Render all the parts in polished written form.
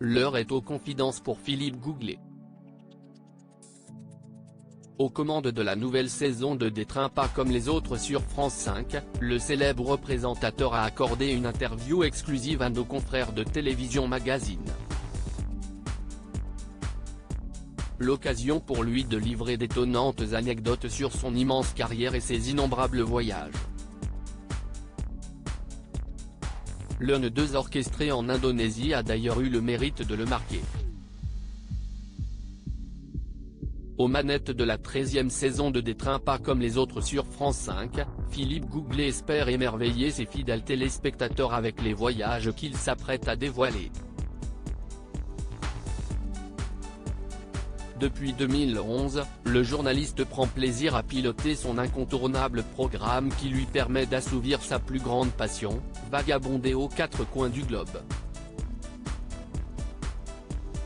L'heure est aux confidences pour Philippe Googlet. Aux commandes de la nouvelle saison de Des trains pas comme les autres sur France 5, le célèbre présentateur a accordé une interview exclusive à nos confrères de Télévision Magazine. L'occasion pour lui de livrer d'étonnantes anecdotes sur son immense carrière et ses innombrables voyages. L'un d'eux orchestré en Indonésie a d'ailleurs eu le mérite de le marquer. Aux manettes de la 13e saison de Des trains pas comme les autres sur France 5, Philippe Googlet espère émerveiller ses fidèles téléspectateurs avec les voyages qu'il s'apprête à dévoiler. Depuis 2011, le journaliste prend plaisir à piloter son incontournable programme qui lui permet d'assouvir sa plus grande passion, vagabonder aux quatre coins du globe.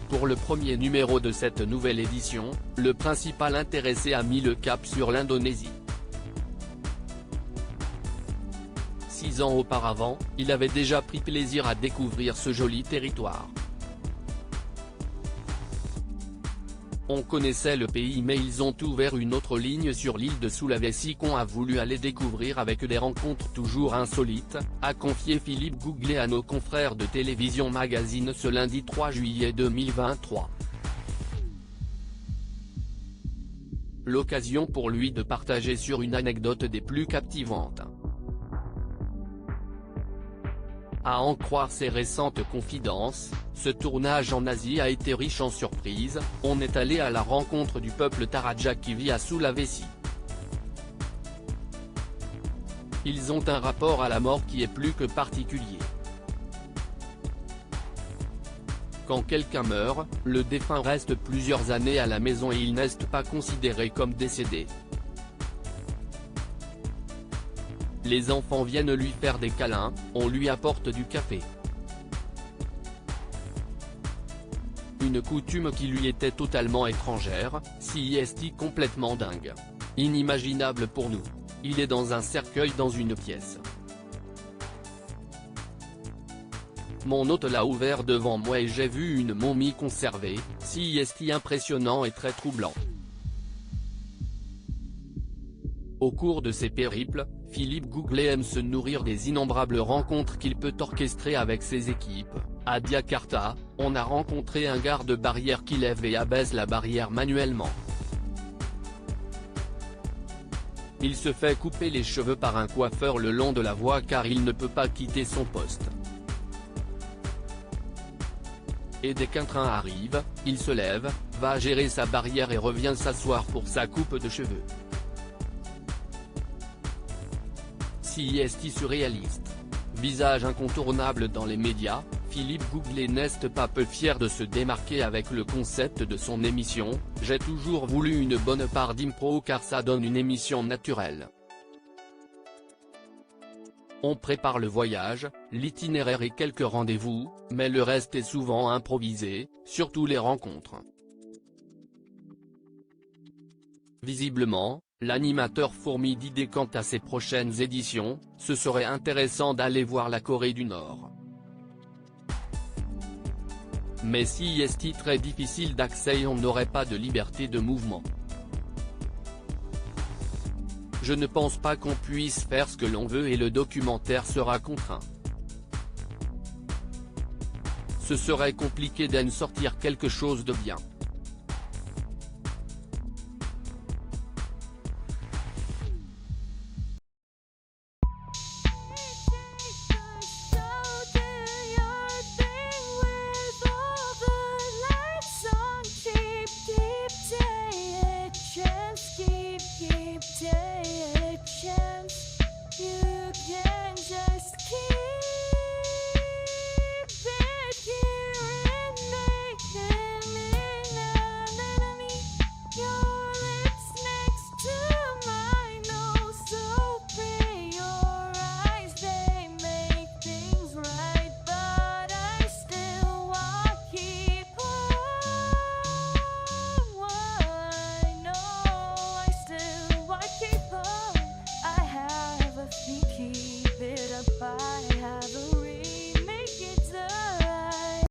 Pour le premier numéro de cette nouvelle édition, le principal intéressé a mis le cap sur l'Indonésie. 6 ans auparavant, il avait déjà pris plaisir à découvrir ce joli territoire. On connaissait le pays mais ils ont ouvert une autre ligne sur l'île de Sulawesi qu'on a voulu aller découvrir avec des rencontres toujours insolites, a confié Philippe Googlet à nos confrères de Télévision Magazine ce lundi 3 juillet 2023. L'occasion pour lui de partager sur une anecdote des plus captivantes. À en croire ses récentes confidences, ce tournage en Asie a été riche en surprises. On est allé à la rencontre du peuple Taraja qui vit à Sulawesi. Ils ont un rapport à la mort qui est plus que particulier. Quand quelqu'un meurt, le défunt reste plusieurs années à la maison et il n'est pas considéré comme décédé. Les enfants viennent lui faire des câlins, on lui apporte du café. Une coutume qui lui était totalement étrangère, si est complètement dingue. Inimaginable pour nous. Il est dans un cercueil dans une pièce. Mon hôte l'a ouvert devant moi et j'ai vu une momie conservée, si est impressionnant et très troublant. Au cours de ses périples, Philippe Googlet aime se nourrir des innombrables rencontres qu'il peut orchestrer avec ses équipes. À Jakarta, on a rencontré un garde-barrière qui lève et abaisse la barrière manuellement. Il se fait couper les cheveux par un coiffeur le long de la voie car il ne peut pas quitter son poste. Et dès qu'un train arrive, il se lève, va gérer sa barrière et revient s'asseoir pour sa coupe de cheveux. Si est surréaliste. Visage incontournable dans les médias, Philippe Googlet n'est pas peu fier de se démarquer avec le concept de son émission. J'ai toujours voulu une bonne part d'impro car ça donne une émission naturelle. On prépare le voyage, l'itinéraire et quelques rendez-vous, mais le reste est souvent improvisé, surtout les rencontres. Visiblement, l'animateur fourmille d'idées quant à ses prochaines éditions. Ce serait intéressant d'aller voir la Corée du Nord. Mais si est très difficile d'accès et on n'aurait pas de liberté de mouvement. Je ne pense pas qu'on puisse faire ce que l'on veut et le documentaire sera contraint. Ce serait compliqué d'en sortir quelque chose de bien.